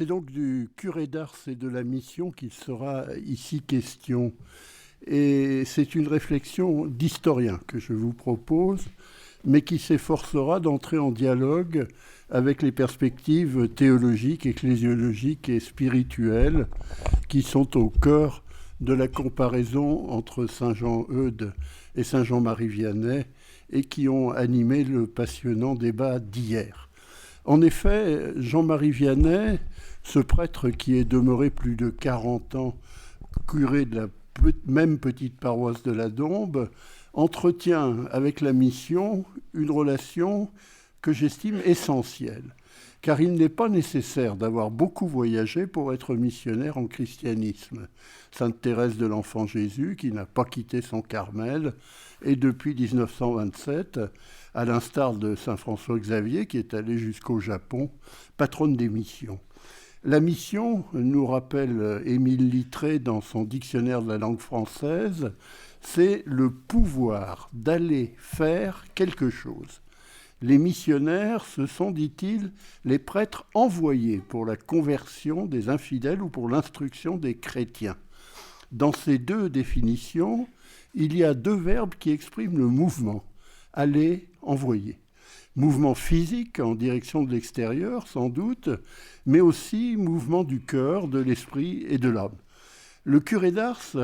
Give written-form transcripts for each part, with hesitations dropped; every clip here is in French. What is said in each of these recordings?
C'est donc du curé d'Ars et de la mission qu'il sera ici question. Et c'est une réflexion d'historien que je vous propose, mais qui s'efforcera d'entrer en dialogue avec les perspectives théologiques, ecclésiologiques et spirituelles qui sont au cœur de la comparaison entre Saint Jean Eudes et Saint Jean-Marie Vianney et qui ont animé le passionnant débat d'hier. En effet, Jean-Marie Vianney, ce prêtre qui est demeuré plus de 40 ans curé de la même petite paroisse de la Dombes, entretient avec la mission une relation que j'estime essentielle, car il n'est pas nécessaire d'avoir beaucoup voyagé pour être missionnaire en christianisme. Sainte Thérèse de l'Enfant Jésus, qui n'a pas quitté son Carmel, et depuis 1927, à l'instar de Saint François Xavier, qui est allé jusqu'au Japon, patronne des missions. La mission, nous rappelle Émile Littré dans son dictionnaire de la langue française, c'est le pouvoir d'aller faire quelque chose. Les missionnaires, ce sont, dit-il, les prêtres envoyés pour la conversion des infidèles ou pour l'instruction des chrétiens. Dans ces deux définitions, il y a deux verbes qui expriment le mouvement, aller, envoyer. Mouvement physique en direction de l'extérieur, sans doute, mais aussi mouvement du cœur, de l'esprit et de l'âme. Le curé d'Ars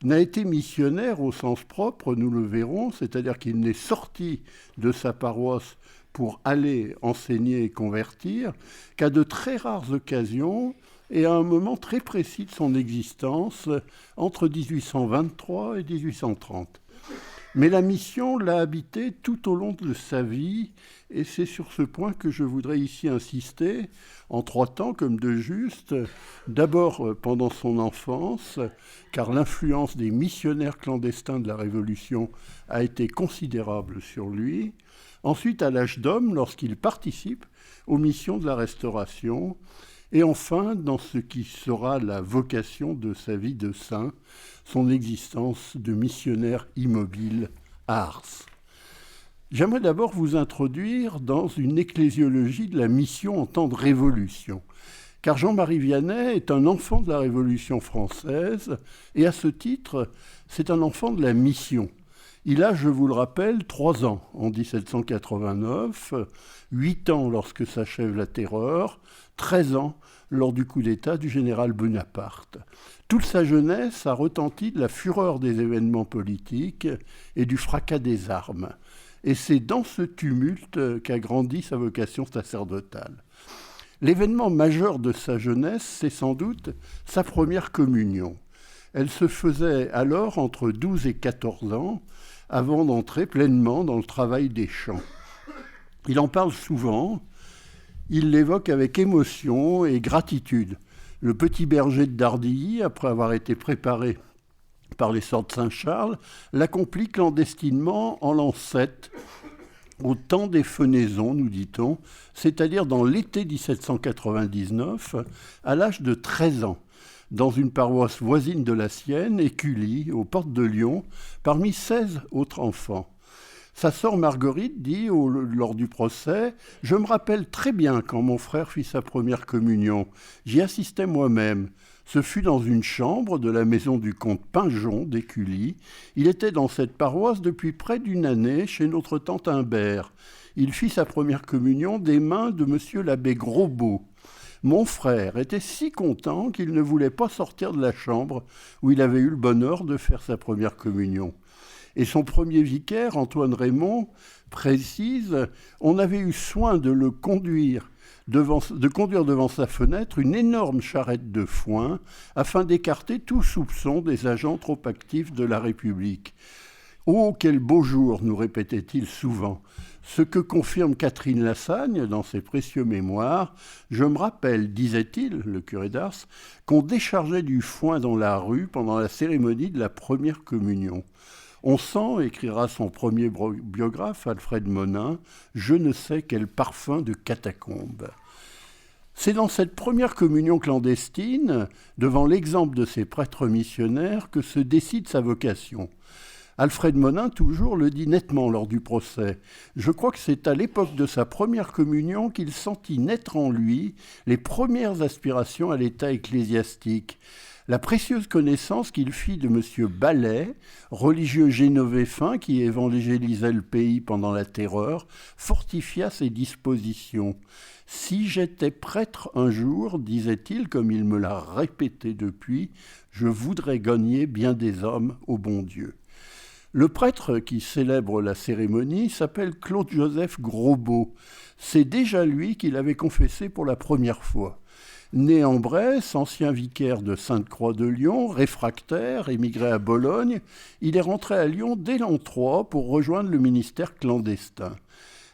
n'a été missionnaire au sens propre, nous le verrons, c'est-à-dire qu'il n'est sorti de sa paroisse pour aller enseigner et convertir, qu'à de très rares occasions et à un moment très précis de son existence, entre 1823 et 1830. Mais la mission l'a habité tout au long de sa vie, et c'est sur ce point que je voudrais ici insister, en 3 temps comme de juste. D'abord pendant son enfance, car l'influence des missionnaires clandestins de la Révolution a été considérable sur lui. Ensuite à l'âge d'homme, lorsqu'il participe aux missions de la Restauration. Et enfin, dans ce qui sera la vocation de sa vie de saint, son existence de missionnaire immobile à Ars. J'aimerais d'abord vous introduire dans une ecclésiologie de la mission en temps de Révolution, car Jean-Marie Vianney est un enfant de la Révolution française, et à ce titre, c'est un enfant de la mission. Il a, je vous le rappelle, 3 ans en 1789, 8 ans lorsque s'achève la Terreur, 13 ans lors du coup d'État du général Bonaparte. Toute sa jeunesse a retenti de la fureur des événements politiques et du fracas des armes. Et c'est dans ce tumulte qu'a grandi sa vocation sacerdotale. L'événement majeur de sa jeunesse, c'est sans doute sa première communion. Elle se faisait alors entre 12 et 14 ans, avant d'entrer pleinement dans le travail des champs. Il en parle souvent, il l'évoque avec émotion et gratitude. Le petit berger de Dardilly, après avoir été préparé par les Sœurs de Saint-Charles, l'accomplit clandestinement en l'an 7, au temps des fenaisons, nous dit-on, c'est-à-dire dans l'été 1799, à l'âge de 13 ans, dans une paroisse voisine de la sienne, Écully, aux portes de Lyon, parmi 16 autres enfants. Sa sœur Marguerite dit, lors du procès, « Je me rappelle très bien quand mon frère fit sa première communion. J'y assistais moi-même. Ce fut dans une chambre de la maison du comte Pingeon d'Écully. Il était dans cette paroisse depuis près d'1 année chez notre tante Imbert. Il fit sa première communion des mains de monsieur l'abbé Grosbeau. Mon frère était si content qu'il ne voulait pas sortir de la chambre où il avait eu le bonheur de faire sa première communion. Et son premier vicaire, Antoine Raymond, précise « On avait eu soin de le conduire devant sa fenêtre une énorme charrette de foin afin d'écarter tout soupçon des agents trop actifs de la République. Oh, quel beau jour, nous répétait-il souvent. Ce que confirme Catherine Lassagne dans ses précieux mémoires, je me rappelle, disait-il, le curé d'Ars, qu'on déchargeait du foin dans la rue pendant la cérémonie de la première communion. On sent, écrira son premier biographe, Alfred Monin, je ne sais quel parfum de catacombe. C'est dans cette première communion clandestine, devant l'exemple de ces prêtres missionnaires, que se décide sa vocation. Alfred Monin, toujours, le dit nettement lors du procès. Je crois que c'est à l'époque de sa première communion qu'il sentit naître en lui les premières aspirations à l'état ecclésiastique. La précieuse connaissance qu'il fit de M. Ballet, religieux génovéfin qui évangélisait le pays pendant la Terreur, fortifia ses dispositions. « Si j'étais prêtre un jour, disait-il, comme il me l'a répété depuis, je voudrais gagner bien des hommes au bon Dieu. » Le prêtre qui célèbre la cérémonie s'appelle Claude-Joseph Grosbeau. C'est déjà lui qui l'avait confessé pour la première fois. Né en Bresse, ancien vicaire de Sainte-Croix de Lyon, réfractaire, émigré à Bologne, il est rentré à Lyon dès l'an 3 pour rejoindre le ministère clandestin.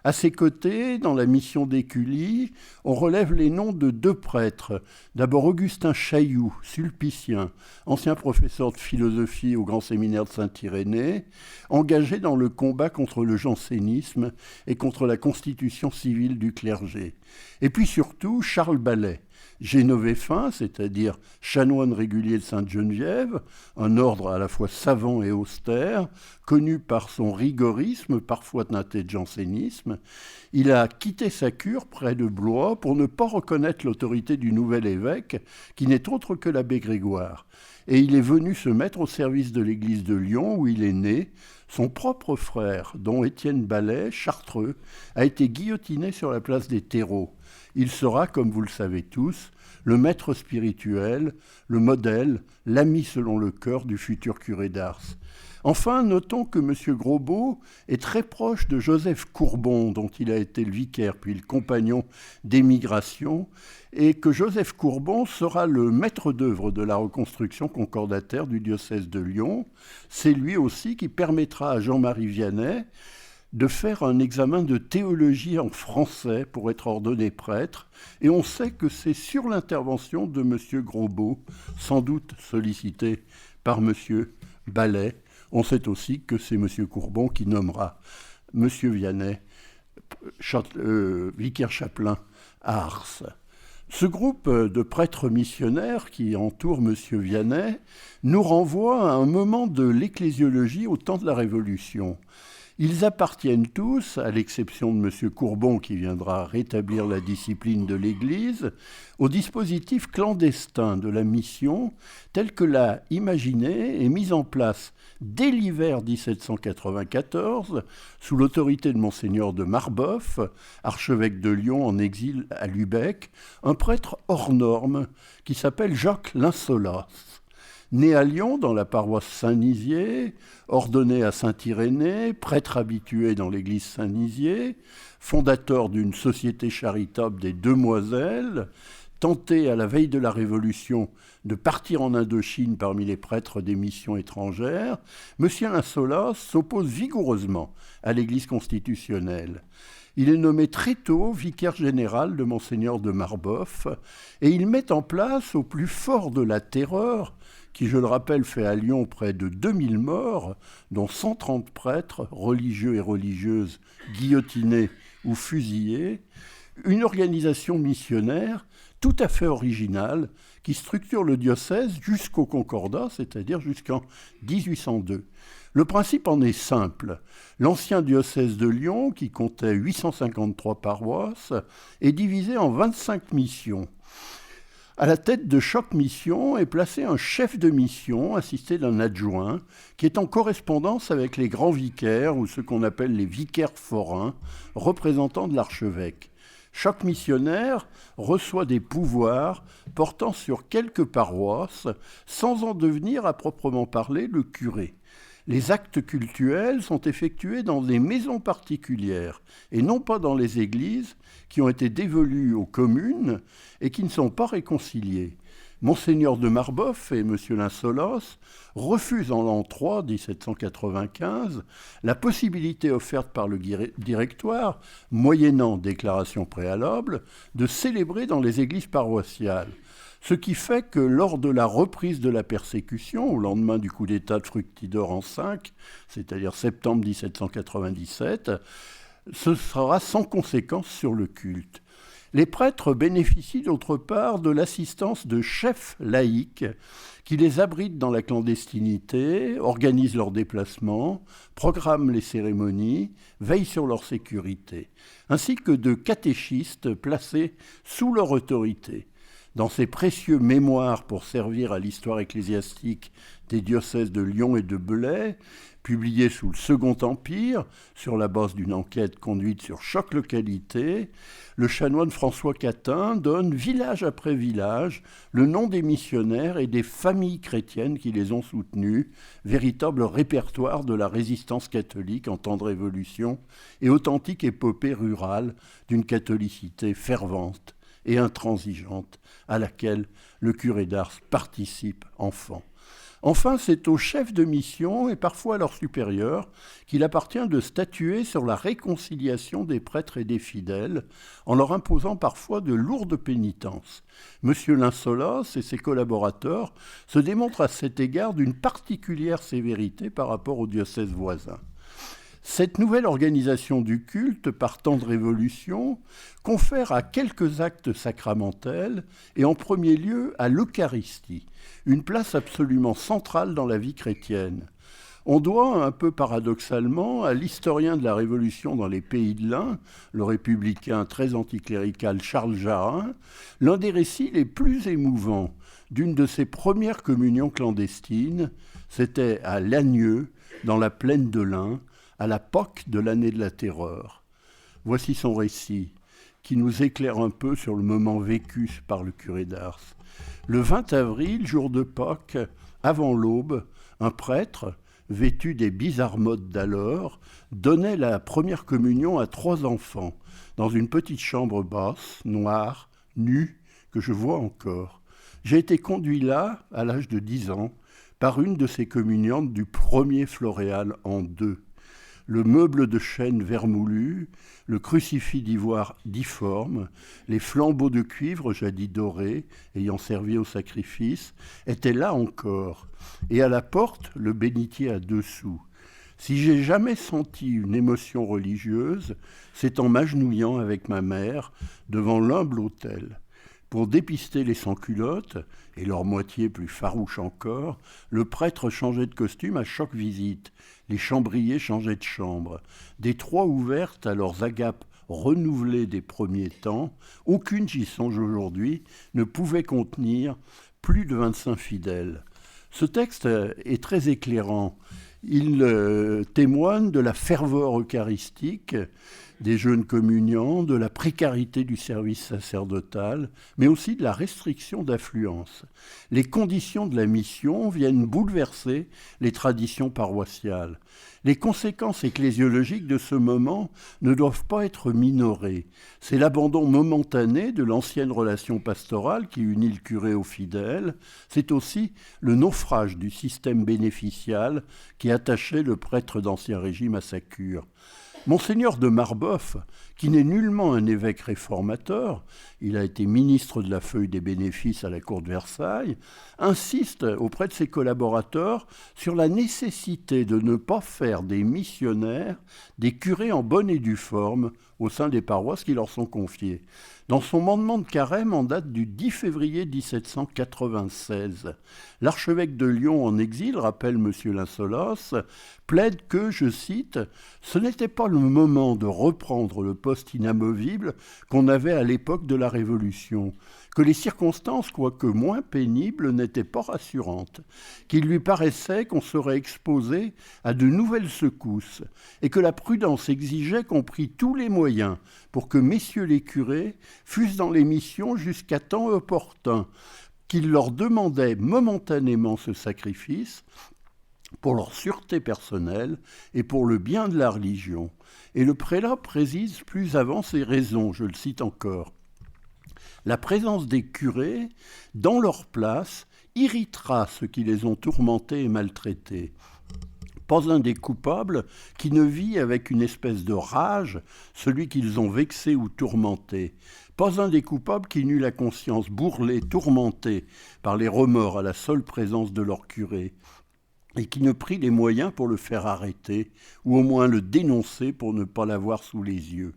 À ses côtés, dans la mission d'Écully, on relève les noms de 2 prêtres. D'abord Augustin Chailloux, sulpicien, ancien professeur de philosophie au Grand Séminaire de Saint-Irénée, engagé dans le combat contre le jansénisme et contre la constitution civile du clergé. Et puis surtout Charles Ballet, génovéfin, c'est-à-dire chanoine régulier de Sainte-Geneviève, un ordre à la fois savant et austère, connu par son rigorisme, parfois teinté de jansénisme. Il a quitté sa cure près de Blois pour ne pas reconnaître l'autorité du nouvel évêque, qui n'est autre que l'abbé Grégoire. Et il est venu se mettre au service de l'église de Lyon, où il est né. Son propre frère, dont Étienne Ballet, chartreux, a été guillotiné sur la place des terreaux. Il sera, comme vous le savez tous, le maître spirituel, le modèle, l'ami selon le cœur du futur curé d'Ars. Enfin, notons que M. Grosbeau est très proche de Joseph Courbon, dont il a été le vicaire puis le compagnon d'émigration, et que Joseph Courbon sera le maître d'œuvre de la reconstruction concordataire du diocèse de Lyon. C'est lui aussi qui permettra à Jean-Marie Vianney de faire un examen de théologie en français pour être ordonné prêtre. Et on sait que c'est sur l'intervention de M. Grosbeau, sans doute sollicité par M. Ballet. On sait aussi que c'est M. Courbon qui nommera M. Vianney vicaire chapelain à Ars. Ce groupe de prêtres missionnaires qui entoure M. Vianney nous renvoie à un moment de l'ecclésiologie au temps de la Révolution. Ils appartiennent tous, à l'exception de M. Courbon qui viendra rétablir la discipline de l'Église, au dispositif clandestin de la mission tel que l'a imaginé et mis en place dès l'hiver 1794, sous l'autorité de Monseigneur de Marboeuf, archevêque de Lyon en exil à Lübeck, un prêtre hors norme qui s'appelle Jacques Linsolas. Né à Lyon, dans la paroisse Saint-Nizier, ordonné à Saint-Irénée, prêtre habitué dans l'église Saint-Nizier, fondateur d'une société charitable des Demoiselles, tenté à la veille de la Révolution de partir en Indochine parmi les prêtres des missions étrangères, M. Linsolas s'oppose vigoureusement à l'église constitutionnelle. Il est nommé très tôt vicaire général de Monseigneur de Marboeuf et il met en place, au plus fort de la terreur, qui, je le rappelle, fait à Lyon près de 2000 morts, dont 130 prêtres, religieux et religieuses, guillotinés ou fusillés, une organisation missionnaire tout à fait originale qui structure le diocèse jusqu'au Concordat, c'est-à-dire jusqu'en 1802. Le principe en est simple. L'ancien diocèse de Lyon, qui comptait 853 paroisses, est divisé en 25 missions. À la tête de chaque mission est placé un chef de mission assisté d'un adjoint qui est en correspondance avec les grands vicaires ou ce qu'on appelle les vicaires forains, représentants de l'archevêque. Chaque missionnaire reçoit des pouvoirs portant sur quelques paroisses sans en devenir à proprement parler le curé. Les actes cultuels sont effectués dans des maisons particulières et non pas dans les églises qui ont été dévolues aux communes et qui ne sont pas réconciliées. Monseigneur de Marboeuf et M. Linsolas refusent en l'an 3, 1795, la possibilité offerte par le directoire, moyennant déclaration préalable, de célébrer dans les églises paroissiales. Ce qui fait que lors de la reprise de la persécution, au lendemain du coup d'État de Fructidor en 5, c'est-à-dire septembre 1797, ce sera sans conséquence sur le culte. Les prêtres bénéficient d'autre part de l'assistance de chefs laïcs qui les abritent dans la clandestinité, organisent leurs déplacements, programment les cérémonies, veillent sur leur sécurité, ainsi que de catéchistes placés sous leur autorité. Dans ses précieux mémoires pour servir à l'histoire ecclésiastique des diocèses de Lyon et de Belay, publiés sous le Second Empire, sur la base d'une enquête conduite sur chaque localité, le chanoine François Catin donne, village après village, le nom des missionnaires et des familles chrétiennes qui les ont soutenus, véritable répertoire de la résistance catholique en temps de révolution et authentique épopée rurale d'une catholicité fervente et intransigeante à laquelle le curé d'Ars participe enfant. Enfin, c'est aux chefs de mission et parfois à leurs supérieurs qu'il appartient de statuer sur la réconciliation des prêtres et des fidèles en leur imposant parfois de lourdes pénitences. Monsieur Linsolos et ses collaborateurs se démontrent à cet égard d'une particulière sévérité par rapport aux diocèses voisins. Cette nouvelle organisation du culte, par temps de révolution, confère à quelques actes sacramentels, et en premier lieu à l'Eucharistie, une place absolument centrale dans la vie chrétienne. On doit, un peu paradoxalement, à l'historien de la Révolution dans les Pays de l'Ain, le républicain très anticlérical Charles Jarin, l'un des récits les plus émouvants d'une de ses premières communions clandestines. C'était à Lagnieu, dans la plaine de l'Ain, à la Pâque de l'année de la Terreur. Voici son récit, qui nous éclaire un peu sur le moment vécu par le curé d'Ars. Le 20 avril, jour de Pâques, avant l'aube, un prêtre, vêtu des bizarres modes d'alors, donnait la première communion à 3 enfants, dans une petite chambre basse, noire, nue, que je vois encore. J'ai été conduit là, à l'âge de 10 ans, par une de ces communiantes du premier floréal en 2. Le meuble de chêne vermoulu, le crucifix d'ivoire difforme, les flambeaux de cuivre jadis dorés, ayant servi au sacrifice, étaient là encore, et à la porte, le bénitier à 2 sous. Si j'ai jamais senti une émotion religieuse, c'est en m'agenouillant avec ma mère devant l'humble autel. Pour dépister les sans-culottes, et leur moitié plus farouche encore, le prêtre changeait de costume à chaque visite. Les chambriers changeaient de chambre. Des 3 ouvertes à leurs agapes renouvelées des premiers temps, aucune, j'y songe aujourd'hui, ne pouvait contenir plus de 25 fidèles. Ce texte est très éclairant. Il témoigne de la ferveur eucharistique des jeunes communiants, de la précarité du service sacerdotal, mais aussi de la restriction d'affluence. Les conditions de la mission viennent bouleverser les traditions paroissiales. Les conséquences ecclésiologiques de ce moment ne doivent pas être minorées. C'est l'abandon momentané de l'ancienne relation pastorale qui unit le curé aux fidèles. C'est aussi le naufrage du système bénéficial qui attachait le prêtre d'Ancien Régime à sa cure. Monseigneur de Marbeuf, qui n'est nullement un évêque réformateur, il a été ministre de la feuille des bénéfices à la cour de Versailles, insiste auprès de ses collaborateurs sur la nécessité de ne pas faire des missionnaires des curés en bonne et due forme au sein des paroisses qui leur sont confiées. Dans son mandement de carême en date du 10 février 1796, l'archevêque de Lyon en exil, rappelle M. Linsolos, plaide que, je cite, « ce n'était pas le moment de reprendre le poste inamovible qu'on avait à l'époque de la Révolution, que les circonstances, quoique moins pénibles, n'étaient pas rassurantes, qu'il lui paraissait qu'on serait exposé à de nouvelles secousses et que la prudence exigeait qu'on prît tous les moyens pour que messieurs les curés fussent dans les missions jusqu'à temps opportun, qu'il leur demandait momentanément ce sacrifice pour leur sûreté personnelle et pour le bien de la religion. » Et le prélat précise plus avant ces raisons, je le cite encore. La présence des curés, dans leur place, irritera ceux qui les ont tourmentés et maltraités. Pas un des coupables qui ne vit avec une espèce de rage celui qu'ils ont vexé ou tourmenté. Pas un des coupables qui n'eut la conscience bourrelée, tourmentée par les remords à la seule présence de leur curé. et qui ne prit les moyens pour le faire arrêter, ou au moins le dénoncer pour ne pas l'avoir sous les yeux.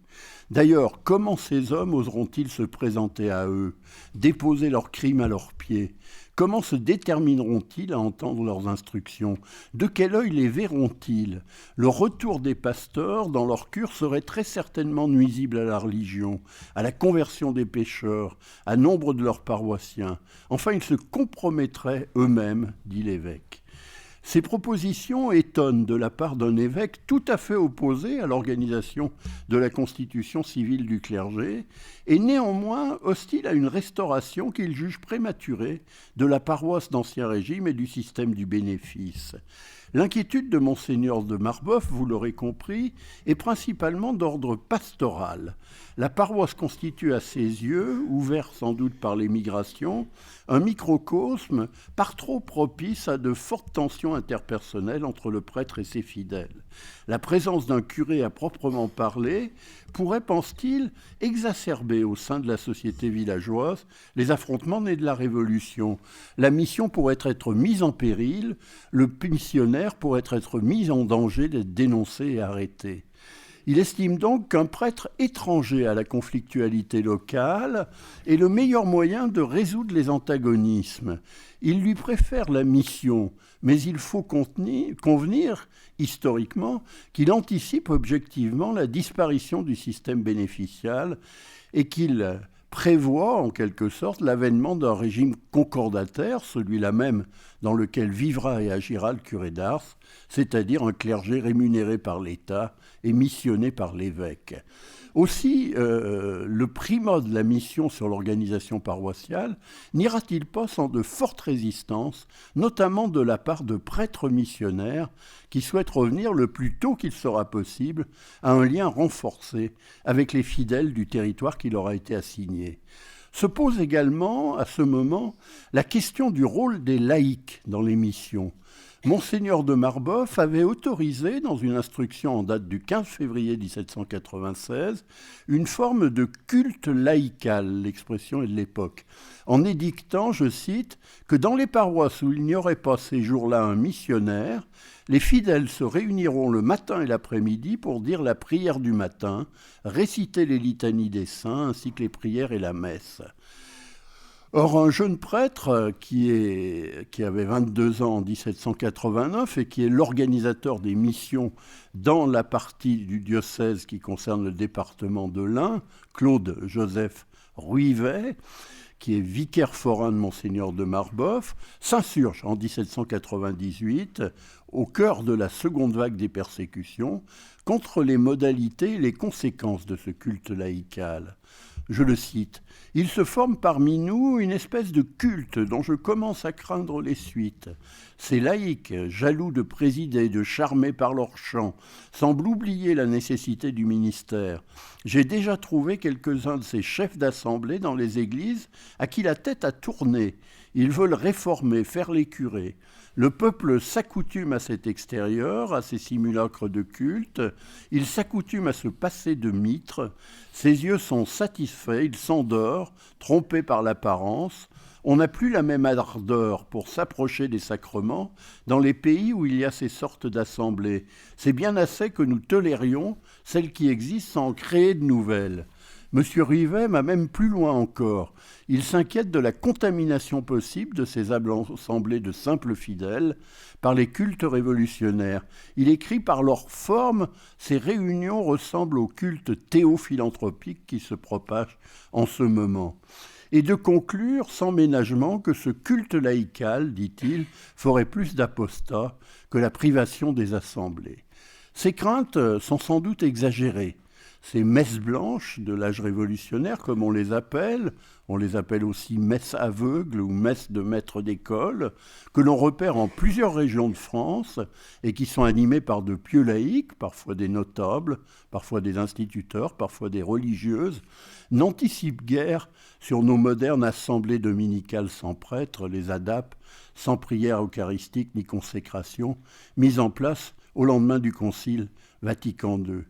D'ailleurs, comment ces hommes oseront-ils se présenter à eux, déposer leurs crimes à leurs pieds ? Comment se détermineront-ils à entendre leurs instructions ? De quel œil les verront-ils ? Le retour des pasteurs dans leur cure serait très certainement nuisible à la religion, à la conversion des pécheurs, à nombre de leurs paroissiens. Enfin, ils se compromettraient eux-mêmes, dit l'évêque. Ces propositions étonnent de la part d'un évêque tout à fait opposé à l'organisation de la constitution civile du clergé et néanmoins hostile à une restauration qu'il juge prématurée de la paroisse d'Ancien Régime et du système du bénéfice. L'inquiétude de Monseigneur de Marbeuf, vous l'aurez compris, est principalement d'ordre pastoral. La paroisse constitue à ses yeux, ouvert sans doute par l'émigration, un microcosme par trop propice à de fortes tensions interpersonnelles entre le prêtre et ses fidèles. La présence d'un curé à proprement parler pourrait, pense-t-il, exacerber au sein de la société villageoise les affrontements nés de la Révolution. La mission pourrait être mise en péril, le missionnaire pourrait être mis en danger d'être dénoncé et arrêté. Il estime donc qu'un prêtre étranger à la conflictualité locale est le meilleur moyen de résoudre les antagonismes. Il lui préfère la mission, mais il faut convenir, historiquement, qu'il anticipe objectivement la disparition du système bénéficial et qu'il prévoit en quelque sorte l'avènement d'un régime concordataire, celui-là même dans lequel vivra et agira le curé d'Ars, c'est-à-dire un clergé rémunéré par l'État et missionné par l'évêque. Aussi, le primat de la mission sur l'organisation paroissiale n'ira-t-il pas sans de fortes résistances, notamment de la part de prêtres missionnaires qui souhaitent revenir le plus tôt qu'il sera possible à un lien renforcé avec les fidèles du territoire qui leur a été assigné. Se pose également, à ce moment, la question du rôle des laïcs dans les missions. Monseigneur de Marbeuf avait autorisé, dans une instruction en date du 15 février 1796, une forme de culte laïcal, l'expression est de l'époque, en édictant, je cite, que dans les paroisses où il n'y aurait pas ces jours-là un missionnaire, les fidèles se réuniront le matin et l'après-midi pour dire la prière du matin, réciter les litanies des saints ainsi que les prières et la messe. Or, un jeune prêtre qui avait 22 ans en 1789 et qui est l'organisateur des missions dans la partie du diocèse qui concerne le département de l'Ain, Claude Joseph Ruivet, qui est vicaire forain de Monseigneur de Marbeuf, s'insurge en 1798, au cœur de la seconde vague des persécutions, contre les modalités et les conséquences de ce culte laïcal. Je le cite, « Il se forme parmi nous une espèce de culte dont je commence à craindre les suites. Ces laïcs, jaloux de présider, de charmer par leur chant, semblent oublier la nécessité du ministère. J'ai déjà trouvé quelques-uns de ces chefs d'assemblée dans les églises à qui la tête a tourné. Ils veulent réformer, faire les curés. Le peuple s'accoutume à cet extérieur, à ces simulacres de culte. Il s'accoutume à se passer de mitre. Ses yeux sont satisfaits, il s'endort, trompé par l'apparence. On n'a plus la même ardeur pour s'approcher des sacrements dans les pays où il y a ces sortes d'assemblées. C'est bien assez que nous tolérions celles qui existent sans en créer de nouvelles. Monsieur Rivet va même plus loin encore. Il s'inquiète de la contamination possible de ces assemblées de simples fidèles par les cultes révolutionnaires. Il écrit par leur forme, ces réunions ressemblent aux cultes théophilanthropiques qui se propagent en ce moment. Et de conclure sans ménagement que ce culte laïcal, dit-il, ferait plus d'apostats que la privation des assemblées. Ces craintes sont sans doute exagérées. Ces messes blanches de l'âge révolutionnaire, comme on les appelle aussi messes aveugles ou messes de maîtres d'école, que l'on repère en plusieurs régions de France et qui sont animées par de pieux laïcs, parfois des notables, parfois des instituteurs, parfois des religieuses, n'anticipent guère sur nos modernes assemblées dominicales sans prêtre, les ADAP, sans prière eucharistique ni consécration, mises en place au lendemain du Concile Vatican II.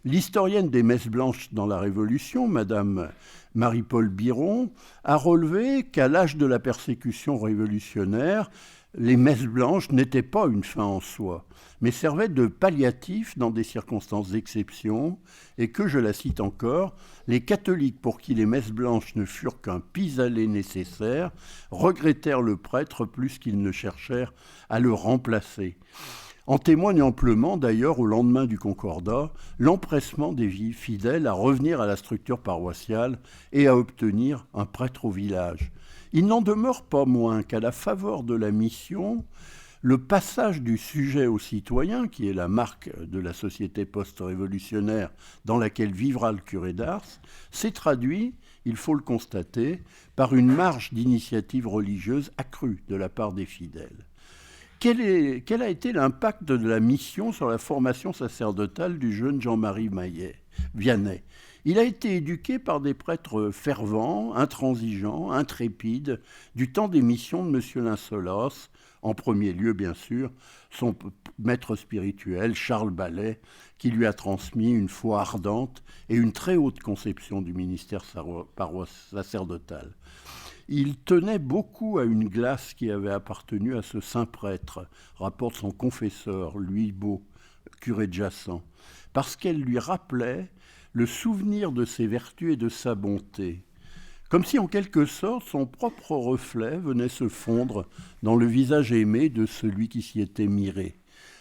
L'historienne des messes blanches dans la Révolution, Madame Marie-Paul Biron, a relevé qu'à l'âge de la persécution révolutionnaire, Les messes blanches n'étaient pas une fin en soi, mais servaient de palliatif dans des circonstances d'exception, et que, je la cite encore, les catholiques pour qui les messes blanches ne furent qu'un pis-aller nécessaire, regrettèrent le prêtre plus qu'ils ne cherchèrent à le remplacer. En témoigne amplement, d'ailleurs, au lendemain du Concordat, l'empressement des fidèles à revenir à la structure paroissiale et à obtenir un prêtre au village. Il n'en demeure pas moins qu'à la faveur de la mission, le passage du sujet au citoyen, qui est la marque de la société post-révolutionnaire dans laquelle vivra le curé d'Ars, s'est traduit, il faut le constater, par une marge d'initiative religieuse accrue de la part des fidèles. Quel a été l'impact de la mission sur la formation sacerdotale du jeune Jean-Marie Vianney ? Il a été éduqué par des prêtres fervents, intransigeants, intrépides, du temps des missions de M. Linsolos, en premier lieu, bien sûr, son maître spirituel, Charles Ballet, qui lui a transmis une foi ardente et une très haute conception du ministère sacerdotal. Il tenait beaucoup à une glace qui avait appartenu à ce saint prêtre, rapporte son confesseur, Louis Beau, curé de Jassan, parce qu'elle lui rappelait le souvenir de ses vertus et de sa bonté, comme si en quelque sorte son propre reflet venait se fondre dans le visage aimé de celui qui s'y était miré.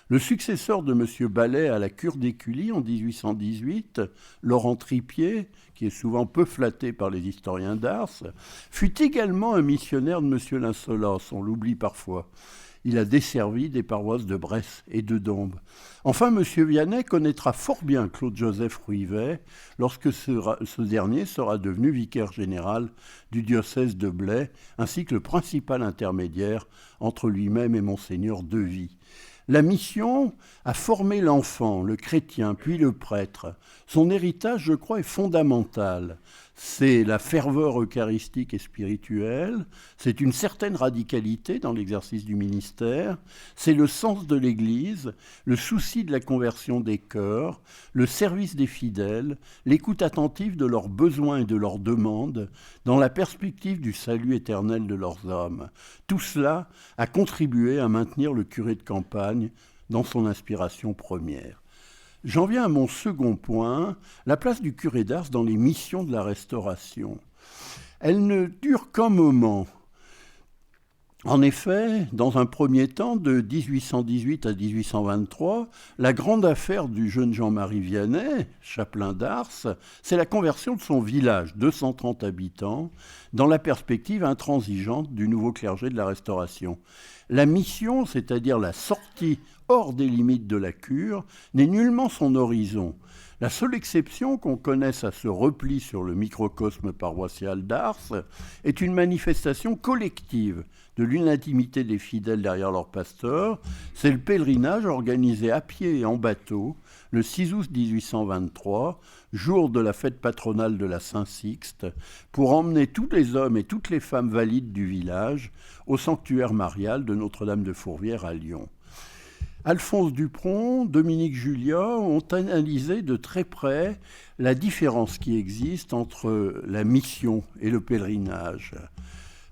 Le successeur de M. Ballet à la cure d'Écully en 1818, Laurent Tripier, qui est souvent peu flatté par les historiens d'Ars, fut également un missionnaire de M. Linsolos, on l'oublie parfois. Il a desservi des paroisses de Bresse et de Dombes. Enfin, M. Vianney connaîtra fort bien Claude-Joseph Ruivet lorsque ce dernier sera devenu vicaire général du diocèse de Blaye, ainsi que le principal intermédiaire entre lui-même et Monseigneur Devy. La mission a formé l'enfant, le chrétien, puis le prêtre. Son héritage, je crois, est fondamental. C'est la ferveur eucharistique et spirituelle, c'est une certaine radicalité dans l'exercice du ministère, c'est le sens de l'Église, le souci de la conversion des cœurs, le service des fidèles, l'écoute attentive de leurs besoins et de leurs demandes, dans la perspective du salut éternel de leurs âmes. Tout cela a contribué à maintenir le curé de campagne dans son inspiration première. J'en viens à mon second point, la place du curé d'Ars dans les missions de la Restauration. Elle ne dure qu'un moment. En effet, dans un premier temps, de 1818 à 1823, la grande affaire du jeune Jean-Marie Vianney, chapelain d'Ars, c'est la conversion de son village, 230 habitants, dans la perspective intransigeante du nouveau clergé de la Restauration. La mission, c'est-à-dire la sortie hors des limites de la cure, n'est nullement son horizon. La seule exception qu'on connaisse à ce repli sur le microcosme paroissial d'Ars est une manifestation collective de l'unanimité des fidèles derrière leur pasteur. C'est le pèlerinage organisé à pied et en bateau le 6 août 1823, jour de la fête patronale de la Saint-Sixte, pour emmener tous les hommes et toutes les femmes valides du village au sanctuaire marial de Notre-Dame de Fourvière à Lyon. Alphonse Dupron, Dominique Julia ont analysé de très près la différence qui existe entre la mission et le pèlerinage.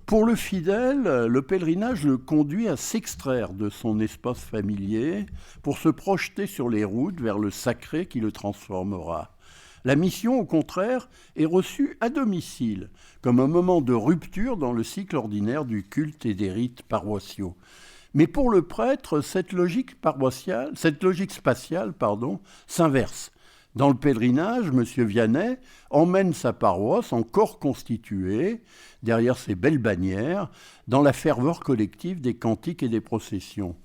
Pour le fidèle, le pèlerinage le conduit à s'extraire de son espace familier pour se projeter sur les routes vers le sacré qui le transformera. La mission, au contraire, est reçue à domicile, comme un moment de rupture dans le cycle ordinaire du culte et des rites paroissiaux. Mais pour le prêtre, cette logique spatiale, s'inverse. Dans le pèlerinage, M. Vianney emmène sa paroisse en corps constitué, derrière ses belles bannières, dans la ferveur collective des cantiques et des processions.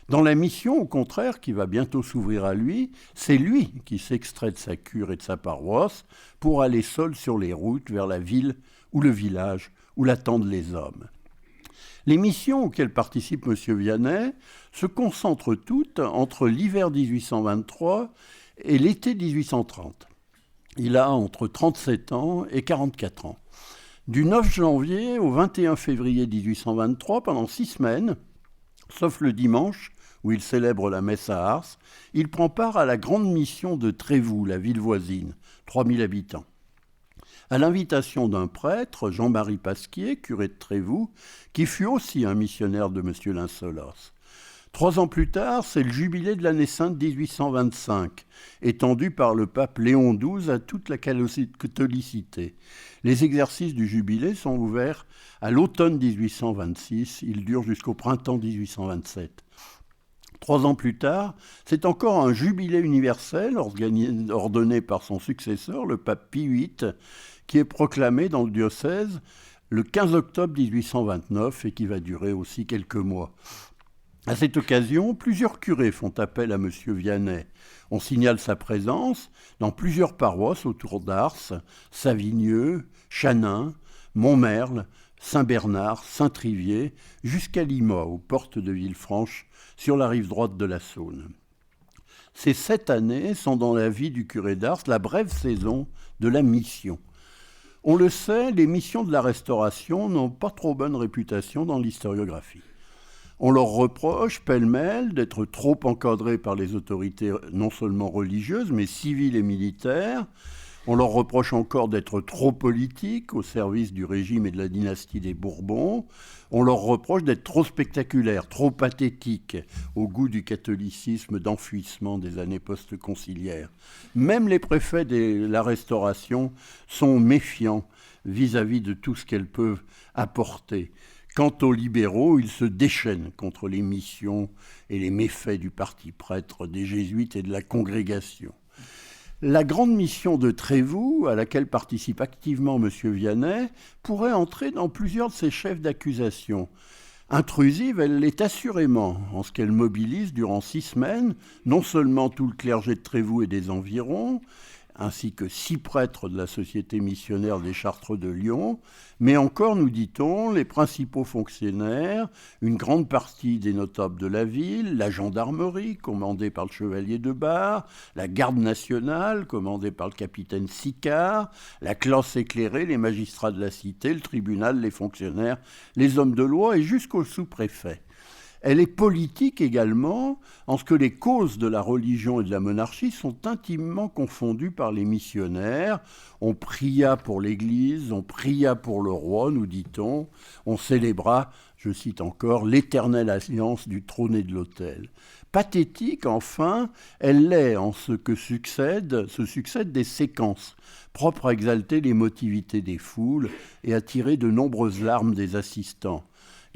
Dans la mission, au contraire, qui va bientôt s'ouvrir à lui, c'est lui qui s'extrait de sa cure et de sa paroisse pour aller seul sur les routes vers la ville ou le village où l'attendent les hommes. Les missions auxquelles participe M. Vianney se concentrent toutes entre l'hiver 1823 et l'été 1830. Il a entre 37 ans et 44 ans. Du 9 janvier au 21 février 1823, pendant 6 semaines, sauf le dimanche où il célèbre la messe à Ars, il prend part à la grande mission de Trévoux, la ville voisine, 3000 habitants. à l'invitation d'un prêtre, Jean-Marie Pasquier, curé de Trévoux, qui fut aussi un missionnaire de M. Linsolos. 3 ans plus tard, c'est le jubilé de l'année sainte 1825, étendu par le pape Léon XII à toute la catholicité. Les exercices du jubilé sont ouverts à l'automne 1826, ils durent jusqu'au printemps 1827. 3 ans plus tard, c'est encore un jubilé universel ordonné par son successeur, le pape Pie VIII, qui est proclamé dans le diocèse le 15 octobre 1829 et qui va durer aussi quelques mois. À cette occasion, plusieurs curés font appel à M. Vianney. On signale sa présence dans plusieurs paroisses autour d'Ars, Savigneux, Chanin, Montmerle, Saint-Bernard, Saint-Trivier, jusqu'à Limoux, aux portes de Villefranche, sur la rive droite de la Saône. Ces 7 années sont dans la vie du curé d'Ars la brève saison de la mission. On le sait, les missions de la Restauration n'ont pas trop bonne réputation dans l'historiographie. On leur reproche, pêle-mêle, d'être trop encadrés par les autorités non seulement religieuses, mais civiles et militaires. On leur reproche encore d'être trop politiques au service du régime et de la dynastie des Bourbons. On leur reproche d'être trop spectaculaires, trop pathétiques, au goût du catholicisme d'enfouissement des années post-conciliaires. Même les préfets de la Restauration sont méfiants vis-à-vis de tout ce qu'elles peuvent apporter. Quant aux libéraux, ils se déchaînent contre les missions et les méfaits du parti prêtre, des jésuites et de la congrégation. La grande mission de Trévoux, à laquelle participe activement M. Vianney, pourrait entrer dans plusieurs de ses chefs d'accusation. Intrusive, elle l'est assurément, en ce qu'elle mobilise durant 6 semaines, non seulement tout le clergé de Trévoux et des environs, ainsi que 6 prêtres de la Société missionnaire des Chartreux de Lyon, mais encore, nous dit-on, les principaux fonctionnaires, une grande partie des notables de la ville, la gendarmerie, commandée par le chevalier de Bar, la garde nationale, commandée par le capitaine Sicard, la classe éclairée, les magistrats de la cité, le tribunal, les fonctionnaires, les hommes de loi et jusqu'au sous-préfet. Elle est politique également, en ce que les causes de la religion et de la monarchie sont intimement confondues par les missionnaires. On pria pour l'Église, on pria pour le roi, nous dit-on. On célébra, je cite encore, l'éternelle alliance du trône et de l'autel. Pathétique, enfin, elle l'est en ce que se succèdent des séquences, propres à exalter l'émotivité des foules et à tirer de nombreuses larmes des assistants.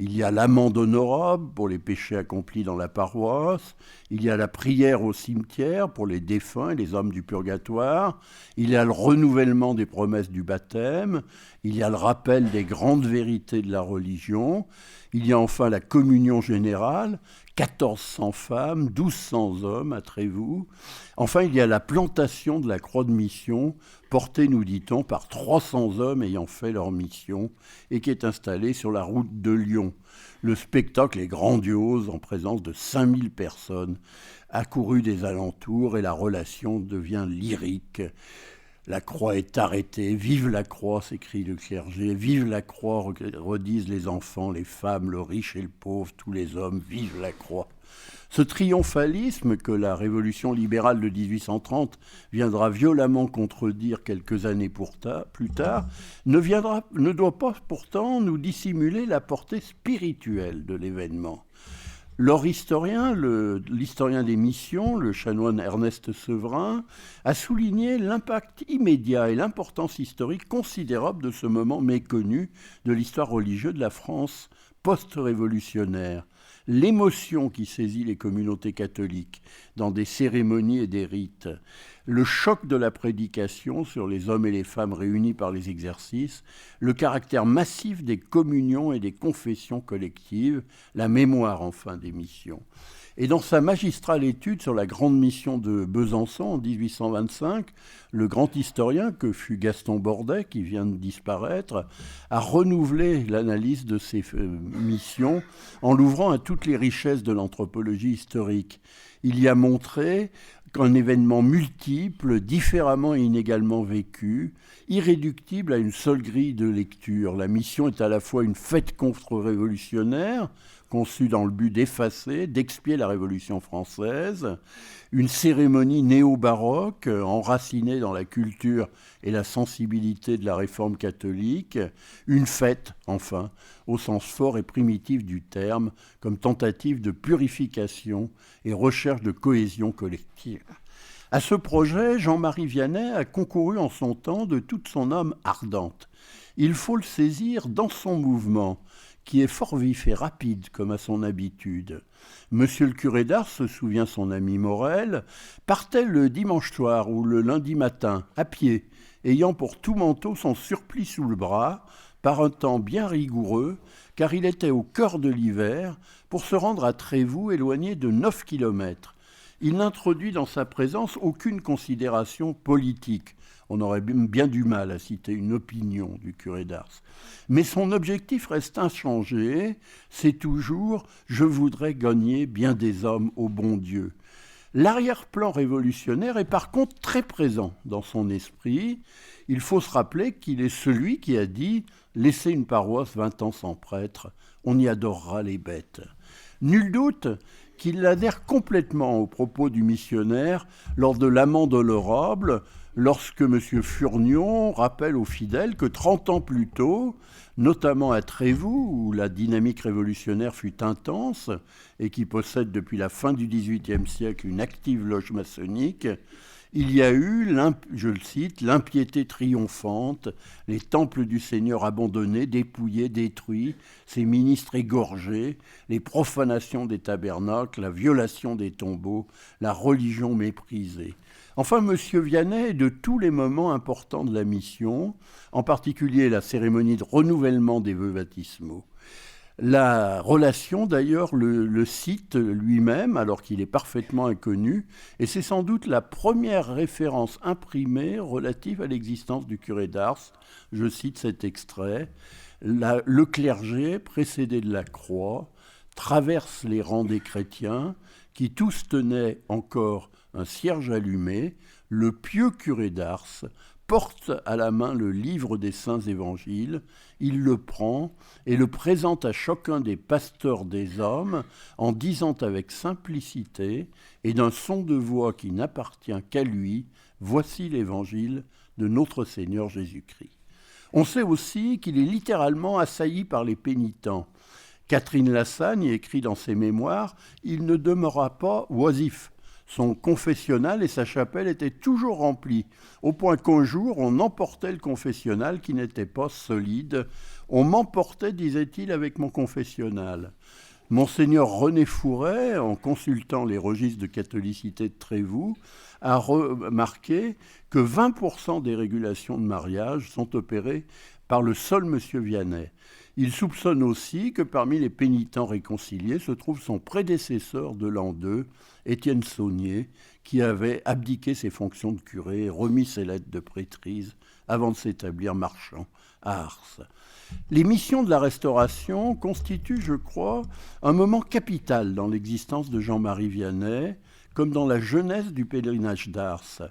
Il y a l'amende honorable pour les péchés accomplis dans la paroisse. Il y a la prière au cimetière pour les défunts et les hommes du purgatoire. Il y a le renouvellement des promesses du baptême. Il y a le rappel des grandes vérités de la religion. Il y a enfin la communion générale, 1400 femmes, 1200 hommes à Trévoux. Enfin, il y a la plantation de la croix de mission, portée, nous dit-on, par 300 hommes ayant fait leur mission et qui est installée sur la route de Lyon. Le spectacle est grandiose en présence de 5000 personnes accourues des alentours et la relation devient lyrique. La croix est arrêtée, vive la croix, s'écrie le clergé, vive la croix, redisent les enfants, les femmes, le riche et le pauvre, tous les hommes, vive la croix. Ce triomphalisme que la révolution libérale de 1830 viendra violemment contredire quelques années plus tard, ne doit pas pourtant nous dissimuler la portée spirituelle de l'événement. Leur historien, l'historien des missions, le chanoine Ernest Severin, a souligné l'impact immédiat et l'importance historique considérable de ce moment méconnu de l'histoire religieuse de la France post-révolutionnaire. L'émotion qui saisit les communautés catholiques dans des cérémonies et des rites, le choc de la prédication sur les hommes et les femmes réunis par les exercices, le caractère massif des communions et des confessions collectives, la mémoire enfin des missions. Et dans sa magistrale étude sur la grande mission de Besançon en 1825, le grand historien que fut Gaston Bordet, qui vient de disparaître, a renouvelé l'analyse de ces missions en l'ouvrant à toutes les richesses de l'anthropologie historique. Il y a montré qu'un événement multiple, différemment et inégalement vécu, irréductible à une seule grille de lecture. La mission est à la fois une fête contre-révolutionnaire, conçu dans le but d'effacer, d'expier la Révolution française, une cérémonie néo-baroque enracinée dans la culture et la sensibilité de la Réforme catholique, une fête, enfin, au sens fort et primitif du terme, comme tentative de purification et recherche de cohésion collective. À ce projet, Jean-Marie Vianney a concouru en son temps de toute son âme ardente. Il faut le saisir dans son mouvement, qui est fort vif et rapide comme à son habitude. Monsieur le curé d'Ars, se souvient son ami Morel, partait le dimanche soir ou le lundi matin, à pied, ayant pour tout manteau son surplis sous le bras, par un temps bien rigoureux, car il était au cœur de l'hiver, pour se rendre à Trévoux, éloigné de 9 kilomètres. Il n'introduit dans sa présence aucune considération politique. On aurait bien du mal à citer une opinion du curé d'Ars. Mais son objectif reste inchangé, c'est toujours « je voudrais gagner bien des hommes au bon Dieu ». L'arrière-plan révolutionnaire est par contre très présent dans son esprit. Il faut se rappeler qu'il est celui qui a dit « laissez une paroisse 20 ans sans prêtre, on y adorera les bêtes ». Nul doute qu'il adhère complètement aux propos du missionnaire lors de l'amende honorable, lorsque M. Furnion rappelle aux fidèles que 30 ans plus tôt, notamment à Trévoux, où la dynamique révolutionnaire fut intense et qui possède depuis la fin du XVIIIe siècle une active loge maçonnique, il y a eu, je le cite, l'impiété triomphante, les temples du Seigneur abandonnés, dépouillés, détruits, ses ministres égorgés, les profanations des tabernacles, la violation des tombeaux, la religion méprisée. Enfin, M. Vianney, de tous les moments importants de la mission, en particulier la cérémonie de renouvellement des vœux baptismaux, la relation, d'ailleurs, le cite lui-même, alors qu'il est parfaitement inconnu, et c'est sans doute la première référence imprimée relative à l'existence du curé d'Ars. Je cite cet extrait. Le clergé, précédé de la croix, traverse les rangs des chrétiens, qui tous tenaient encore un cierge allumé. Le pieux curé d'Ars porte à la main le livre des saints évangiles, il le prend et le présente à chacun des pasteurs des hommes en disant avec simplicité et d'un son de voix qui n'appartient qu'à lui, voici l'évangile de notre Seigneur Jésus-Christ. On sait aussi qu'il est littéralement assailli par les pénitents. Catherine Lassagne écrit dans ses mémoires « Il ne demeura pas oisif ». Son confessionnal et sa chapelle étaient toujours remplis, au point qu'un jour, on emportait le confessionnal qui n'était pas solide. On m'emportait, disait-il, avec mon confessionnal. Monseigneur René Fouret, en consultant les registres de catholicité de Trévoux, a remarqué que 20% des régulations de mariage sont opérées par le seul monsieur Vianney. Il soupçonne aussi que parmi les pénitents réconciliés se trouve son prédécesseur de l'an 2, Étienne Saunier, qui avait abdiqué ses fonctions de curé et remis ses lettres de prêtrise avant de s'établir marchand à Ars. Les missions de la Restauration constituent, je crois, un moment capital dans l'existence de Jean-Marie Vianney, comme dans la jeunesse du pèlerinage d'Ars.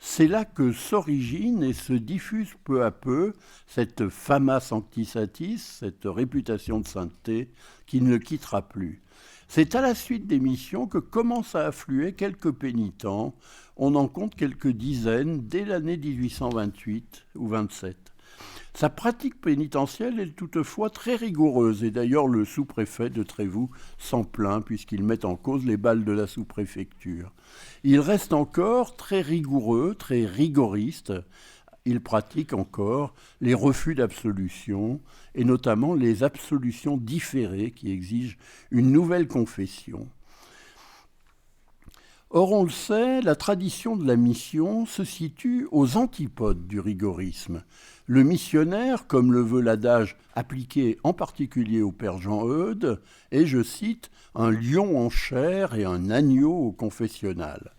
C'est là que s'origine et se diffuse peu à peu cette fama sanctisatis, cette réputation de sainteté qui ne le quittera plus. C'est à la suite des missions que commencent à affluer quelques pénitents. On en compte quelques dizaines dès l'année 1828 ou 27. Sa pratique pénitentielle est toutefois très rigoureuse et d'ailleurs le sous-préfet de Trévoux s'en plaint puisqu'il met en cause les balles de la sous-préfecture. Il reste encore très rigoureux, très rigoriste. Il pratique encore les refus d'absolution et notamment les absolutions différées qui exigent une nouvelle confession. Or, on le sait, la tradition de la mission se situe aux antipodes du rigorisme. Le missionnaire, comme le veut l'adage appliqué en particulier au père Jean-Eudes, est, je cite, « un lion en chair et un agneau au confessionnal ».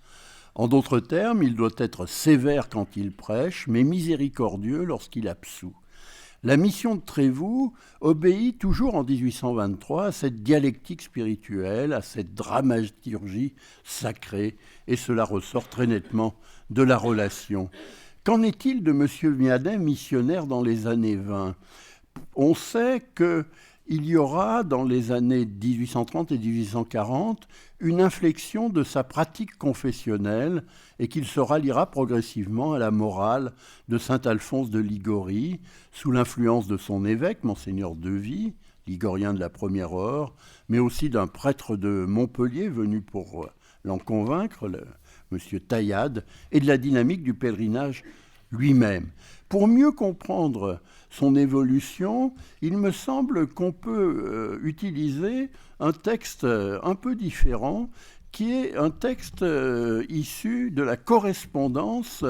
En d'autres termes, il doit être sévère quand il prêche, mais miséricordieux lorsqu'il absout. La mission de Trévoux obéit toujours en 1823 à cette dialectique spirituelle, à cette dramaturgie sacrée, et cela ressort très nettement de la relation. Qu'en est-il de M. Vianney, missionnaire dans les années 20 ? On sait qu'il il y aura, dans les années 1830 et 1840, une inflexion de sa pratique confessionnelle et qu'il se ralliera progressivement à la morale de saint Alphonse de Ligorie, sous l'influence de son évêque, Monseigneur Devy, ligorien de la première heure, mais aussi d'un prêtre de Montpellier venu pour l'en convaincre, M. Taillade, et de la dynamique du pèlerinage lui-même. Pour mieux comprendre son évolution, il me semble qu'on peut utiliser un texte un peu différent, qui est un texte issu de la correspondance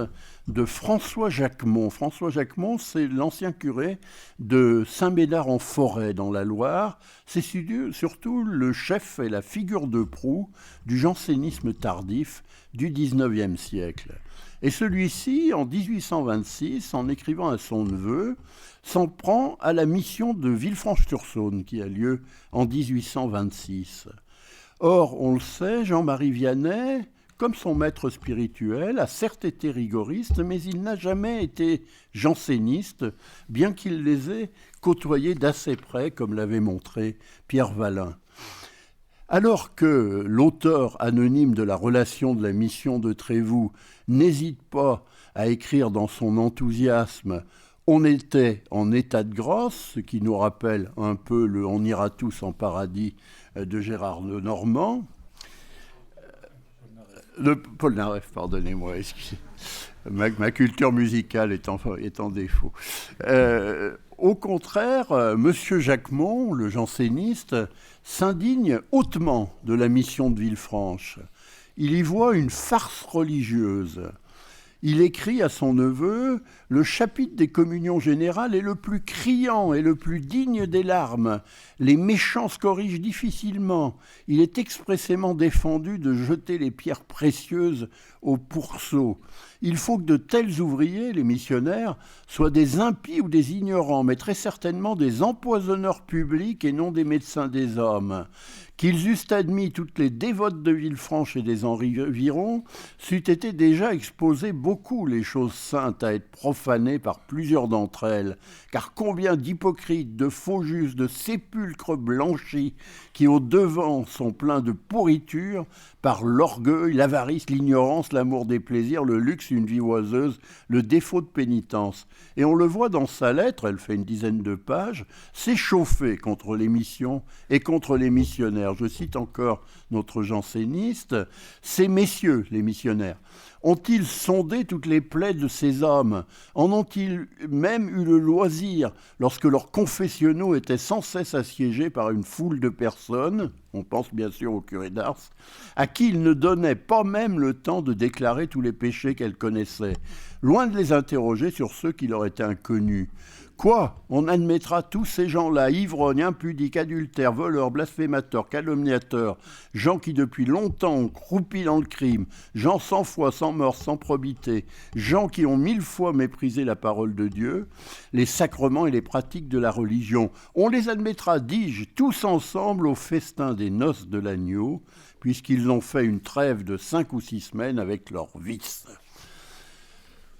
de François Jacquemont. François Jacquemont, c'est l'ancien curé de Saint-Médard-en-Forêt, dans la Loire. C'est surtout le chef et la figure de proue du jansénisme tardif du XIXe siècle. Et celui-ci, en 1826, en écrivant à son neveu, s'en prend à la mission de Villefranche-sur-Saône, qui a lieu en 1826. Or, on le sait, Jean-Marie Vianney, comme son maître spirituel, a certes été rigoriste, mais il n'a jamais été janséniste, bien qu'il les ait côtoyés d'assez près, comme l'avait montré Pierre Vallin. Alors que l'auteur anonyme de la relation de la mission de Trévoux n'hésite pas à écrire dans son enthousiasme « On était en état de grâce », ce qui nous rappelle un peu le « On ira tous en paradis » de Gérard Lenormand. Polnareff, pardonnez-moi, excusez. Ma culture musicale est en défaut. Au contraire, M. Jacquemont, le janséniste, s'indigne hautement de la mission de Villefranche. Il y voit une farce religieuse. Il écrit à son neveu « Le chapitre des communions générales est le plus criant et le plus digne des larmes. Les méchants se corrigent difficilement. Il est expressément défendu de jeter les pierres précieuses au pourceau. Il faut que de tels ouvriers, les missionnaires, soient des impies ou des ignorants, mais très certainement des empoisonneurs publics et non des médecins des hommes. Qu'ils eussent admis toutes les dévotes de Villefranche et des environs, c'eût été déjà exposé beaucoup les choses saintes à être profanées par plusieurs d'entre elles, car combien d'hypocrites, de faux justes, de sépulcres blanchis, qui au devant sont pleins de pourriture, par l'orgueil, l'avarice, l'ignorance, l'amour des plaisirs, le luxe, une vie oiseuse, le défaut de pénitence. Et on le voit dans sa lettre, elle fait une dizaine de pages, s'échauffer contre les missions et contre les missionnaires. Je cite encore notre janséniste, « Ces messieurs, les missionnaires, ont-ils sondé toutes les plaies de ces hommes? En ont-ils même eu le loisir, lorsque leurs confessionnaux étaient sans cesse assiégés par une foule de personnes, on pense bien sûr au curé d'Ars, à qui ils ne donnaient pas même le temps de déclarer tous les péchés qu'elles connaissaient, loin de les interroger sur ceux qui leur étaient inconnus. Quoi? On admettra tous ces gens-là, ivrognes, impudiques, adultères, voleurs, blasphémateurs, calomniateurs, gens qui depuis longtemps ont croupi dans le crime, gens sans foi, sans mort, sans probité, gens qui ont 1000 fois méprisé la parole de Dieu, les sacrements et les pratiques de la religion. On les admettra, dis-je, tous ensemble au festin des noces de l'agneau, puisqu'ils ont fait une trêve de 5 ou 6 semaines avec leurs vices. »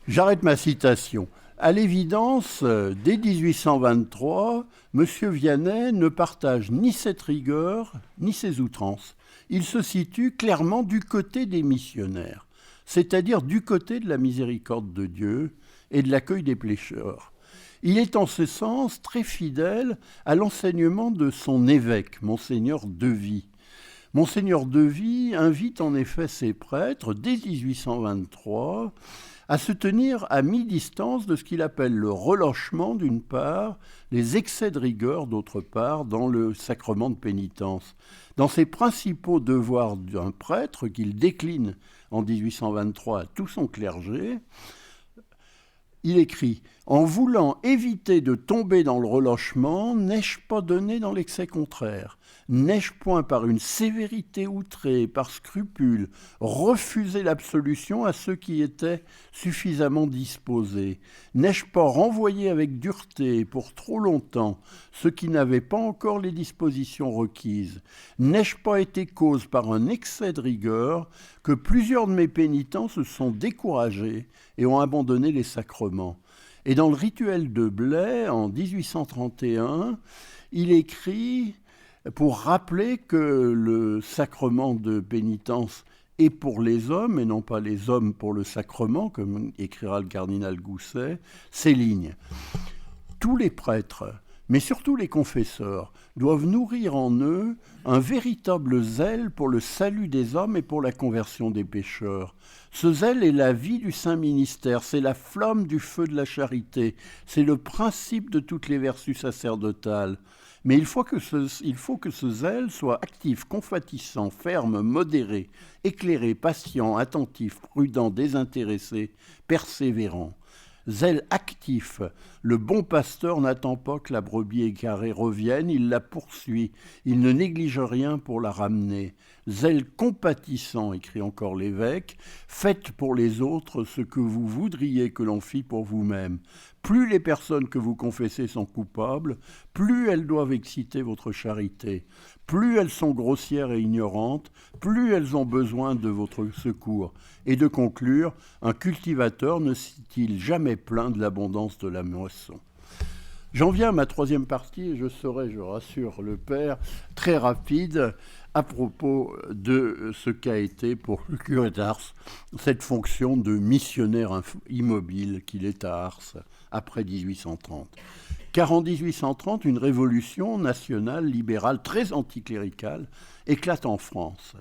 J'arrête ma citation. À l'évidence, dès 1823, M. Vianney ne partage ni cette rigueur, ni ces outrances. Il se situe clairement du côté des missionnaires, c'est-à-dire du côté de la miséricorde de Dieu et de l'accueil des pécheurs. Il est en ce sens très fidèle à l'enseignement de son évêque, Monseigneur Devy. Monseigneur Devy invite en effet ses prêtres, dès 1823, à se tenir à mi-distance de ce qu'il appelle le relâchement d'une part, les excès de rigueur d'autre part, dans le sacrement de pénitence. Dans ses principaux devoirs d'un prêtre, qu'il décline en 1823 à tout son clergé, il écrit « En voulant éviter de tomber dans le relâchement, n'ai-je pas donné dans l'excès contraire ? N'ai-je point par une sévérité outrée, par scrupule, refusé l'absolution à ceux qui étaient suffisamment disposés? N'ai-je pas renvoyé avec dureté pour trop longtemps ceux qui n'avaient pas encore les dispositions requises? N'ai-je pas été cause par un excès de rigueur que plusieurs de mes pénitents se sont découragés et ont abandonné les sacrements? Et dans le rituel de Blaye, en 1831, il écrit, pour rappeler que le sacrement de pénitence est pour les hommes, et non pas les hommes pour le sacrement, comme écrira le cardinal Gousset, ces lignes. Tous les prêtres, mais surtout les confesseurs, doivent nourrir en eux un véritable zèle pour le salut des hommes et pour la conversion des pécheurs. Ce zèle est la vie du saint ministère, c'est la flamme du feu de la charité, c'est le principe de toutes les vertus sacerdotales. Mais il faut que ce zèle soit actif, confatissant, ferme, modéré, éclairé, patient, attentif, prudent, désintéressé, persévérant. Zèle actif, le bon pasteur n'attend pas que la brebis égarée revienne, il la poursuit, il ne néglige rien pour la ramener. Zèle compatissant, écrit encore l'évêque, faites pour les autres ce que vous voudriez que l'on fît pour vous-même. Plus les personnes que vous confessez sont coupables, plus elles doivent exciter votre charité. Plus elles sont grossières et ignorantes, plus elles ont besoin de votre secours. Et de conclure, un cultivateur ne s'est-il jamais plaint de l'abondance de la moisson. J'en viens à ma troisième partie et je serai, je rassure le Père, très rapide à propos de ce qu'a été pour le curé d'Ars cette fonction de missionnaire immobile qu'il est à Ars après 1830. Car en 1830, une révolution nationale, libérale, très anticléricale, éclate en France.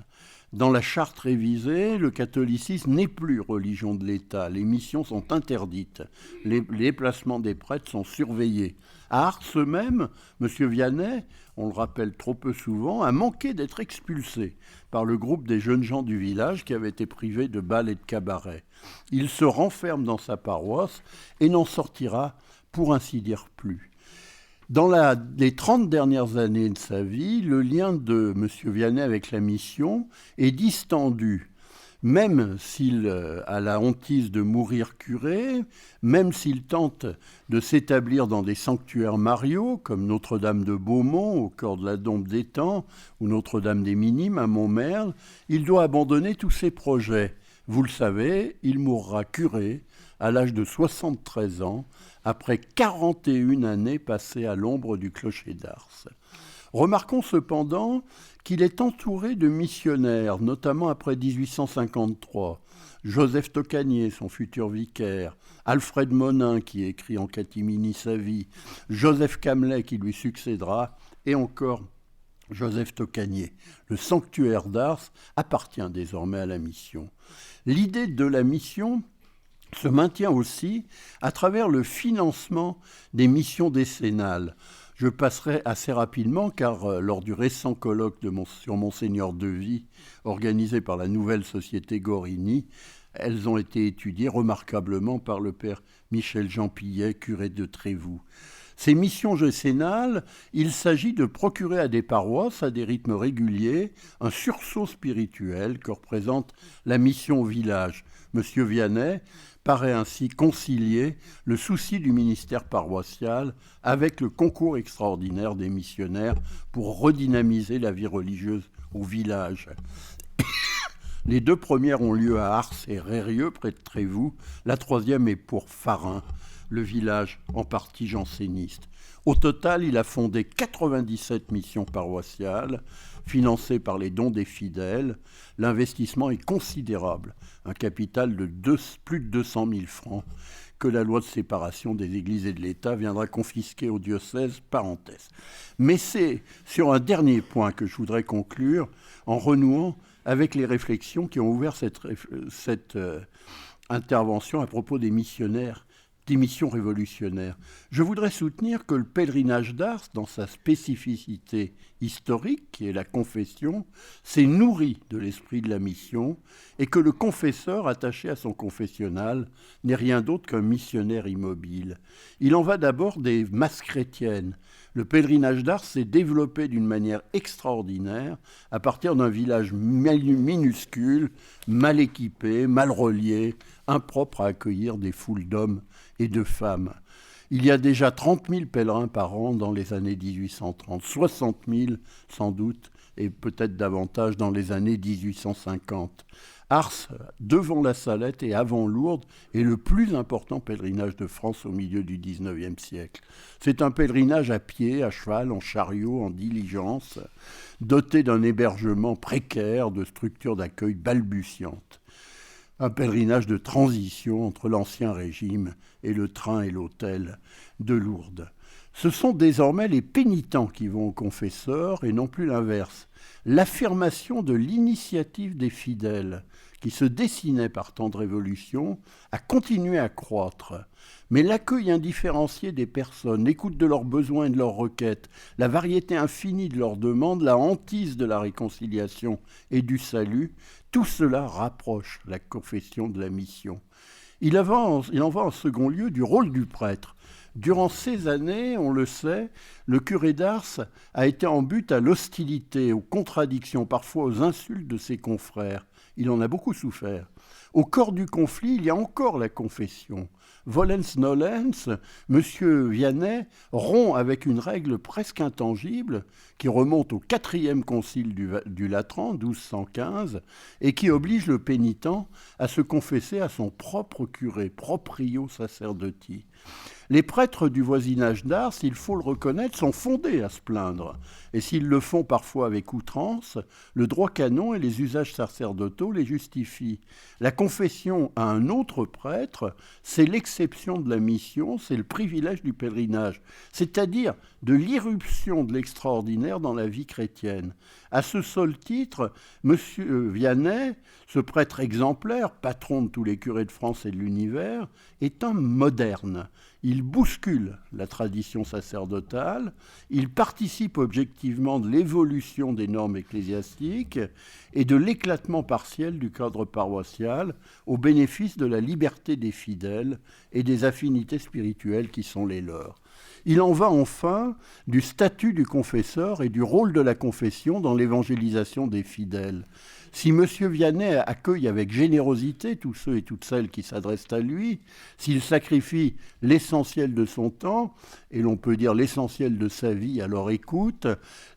Dans la charte révisée, le catholicisme n'est plus religion de l'État. Les missions sont interdites. Les déplacements des prêtres sont surveillés. À Ars même, M. Vianney, on le rappelle trop peu souvent, a manqué d'être expulsé par le groupe des jeunes gens du village qui avaient été privés de bal et de cabaret. Il se renferme dans sa paroisse et n'en sortira, pour ainsi dire, plus. Dans les 30 dernières années de sa vie, le lien de M. Vianney avec la mission est distendu. Même s'il a la hantise de mourir curé, même s'il tente de s'établir dans des sanctuaires mariaux, comme Notre-Dame de Beaumont, au cœur de la Dombe d'Étang, ou Notre-Dame des Minimes, à Montmerle, il doit abandonner tous ses projets. Vous le savez, il mourra curé à l'âge de 73 ans, après 41 années passées à l'ombre du clocher d'Ars. Remarquons cependant qu'il est entouré de missionnaires, notamment après 1853. Joseph Tocanier, son futur vicaire, Alfred Monin, qui écrit en catimini sa vie, Joseph Camelet, qui lui succédera, et encore Joseph Tocanier. Le sanctuaire d'Ars appartient désormais à la mission. L'idée de la mission se maintient aussi à travers le financement des missions décennales. Je passerai assez rapidement car lors du récent colloque sur Monseigneur Devy, organisé par la Nouvelle Société Gorini, elles ont été étudiées remarquablement par le père Michel Jean Pillet, curé de Trévoux. Ces missions décennales, il s'agit de procurer à des paroisses, à des rythmes réguliers, un sursaut spirituel que représente la mission au village. Monsieur Vianney paraît ainsi concilier le souci du ministère paroissial avec le concours extraordinaire des missionnaires pour redynamiser la vie religieuse au village. Les deux premières ont lieu à Ars et Rérieux, près de Trévoux. La troisième est pour Farin, le village en partie janséniste. Au total, il a fondé 97 missions paroissiales, financées par les dons des fidèles. L'investissement est considérable, un capital de plus de 200 000 francs que la loi de séparation des églises et de l'État viendra confisquer au diocèse, parenthèse. Mais c'est sur un dernier point que je voudrais conclure, en renouant avec les réflexions qui ont ouvert cette intervention à propos des missionnaires, des missions révolutionnaires. Je voudrais soutenir que le pèlerinage d'Ars, dans sa spécificité historique, qui est la confession, s'est nourri de l'esprit de la mission et que le confesseur attaché à son confessionnal n'est rien d'autre qu'un missionnaire immobile. Il en va d'abord des masses chrétiennes. Le pèlerinage d'Ars s'est développé d'une manière extraordinaire à partir d'un village minuscule, mal équipé, mal relié, impropre à accueillir des foules d'hommes et de femmes. Il y a déjà 30 000 pèlerins par an dans les années 1830, 60 000 sans doute et peut-être davantage dans les années 1850. Ars, devant la Salette et avant Lourdes, est le plus important pèlerinage de France au milieu du XIXe siècle. C'est un pèlerinage à pied, à cheval, en chariot, en diligence, doté d'un hébergement précaire, de structures d'accueil balbutiantes. Un pèlerinage de transition entre l'Ancien Régime et le train et l'hôtel de Lourdes. Ce sont désormais les pénitents qui vont au confesseur et non plus l'inverse. L'affirmation de l'initiative des fidèles, qui se dessinait par temps de révolution, a continué à croître. Mais l'accueil indifférencié des personnes, l'écoute de leurs besoins et de leurs requêtes, la variété infinie de leurs demandes, la hantise de la réconciliation et du salut, tout cela rapproche la confession de la mission. Il en va en second lieu du rôle du prêtre. Durant ces années, on le sait, le curé d'Ars a été en but à l'hostilité, aux contradictions, parfois aux insultes de ses confrères. Il en a beaucoup souffert. Au corps du conflit, il y a encore la confession. Volens nolens, M. Vianney rompt avec une règle presque intangible qui remonte au 4e concile du Latran, 1215, et qui oblige le pénitent à se confesser à son propre curé, proprio sacerdoti. Les prêtres du voisinage d'Ars, il faut le reconnaître, sont fondés à se plaindre. Et s'ils le font parfois avec outrance, le droit canon et les usages sacerdotaux les justifient. La confession à un autre prêtre, c'est l'exception de la mission, c'est le privilège du pèlerinage, c'est-à-dire de l'irruption de l'extraordinaire dans la vie chrétienne. À ce seul titre, M. Vianney, ce prêtre exemplaire, patron de tous les curés de France et de l'univers, est un moderne. Il bouscule la tradition sacerdotale, il participe objectivement de l'évolution des normes ecclésiastiques et de l'éclatement partiel du cadre paroissial au bénéfice de la liberté des fidèles et des affinités spirituelles qui sont les leurs. Il en va enfin du statut du confesseur et du rôle de la confession dans l'évangélisation des fidèles. Si M. Vianney accueille avec générosité tous ceux et toutes celles qui s'adressent à lui, s'il sacrifie l'essentiel de son temps, et l'on peut dire l'essentiel de sa vie à leur écoute,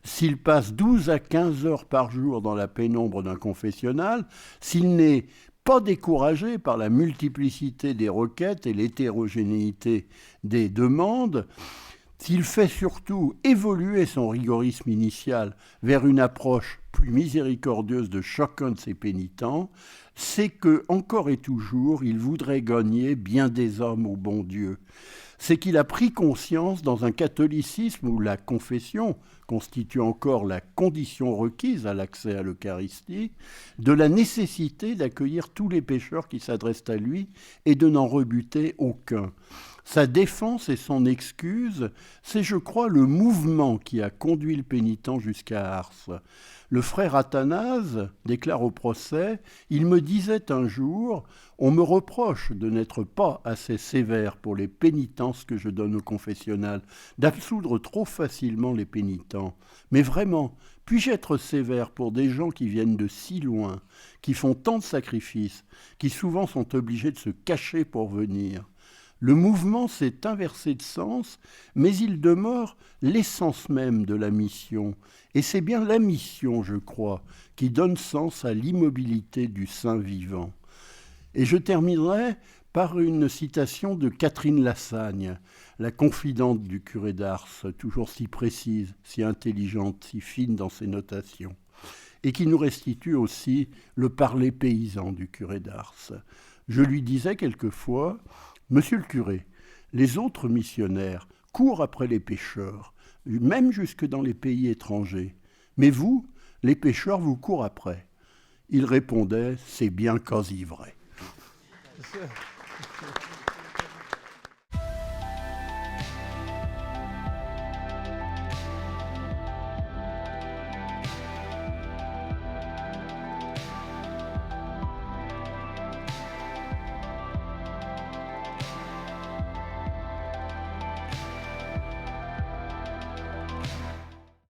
s'il passe 12 à 15 heures par jour dans la pénombre d'un confessionnal, s'il n'est pas découragé par la multiplicité des requêtes et l'hétérogénéité des demandes, s'il fait surtout évoluer son rigorisme initial vers une approche plus miséricordieuse de chacun de ses pénitents, c'est que, encore et toujours, il voudrait gagner bien des hommes au bon Dieu. C'est qu'il a pris conscience, dans un catholicisme où la confession constitue encore la condition requise à l'accès à l'Eucharistie, de la nécessité d'accueillir tous les pécheurs qui s'adressent à lui et de n'en rebuter aucun. Sa défense et son excuse, c'est, je crois, le mouvement qui a conduit le pénitent jusqu'à Ars. Le frère Athanase déclare au procès « Il me disait un jour, on me reproche de n'être pas assez sévère pour les pénitences que je donne au confessionnal, d'absoudre trop facilement les pénitents. Mais vraiment, puis-je être sévère pour des gens qui viennent de si loin, qui font tant de sacrifices, qui souvent sont obligés de se cacher pour venir ?» Le mouvement s'est inversé de sens, mais il demeure l'essence même de la mission. Et c'est bien la mission, je crois, qui donne sens à l'immobilité du saint vivant. Et je terminerai par une citation de Catherine Lassagne, la confidente du curé d'Ars, toujours si précise, si intelligente, si fine dans ses notations, et qui nous restitue aussi le parler paysan du curé d'Ars. Je lui disais quelquefois: Monsieur le curé, les autres missionnaires courent après les pécheurs, même jusque dans les pays étrangers. Mais vous, les pécheurs, vous courent après. Il répondait: c'est bien quasi vrai.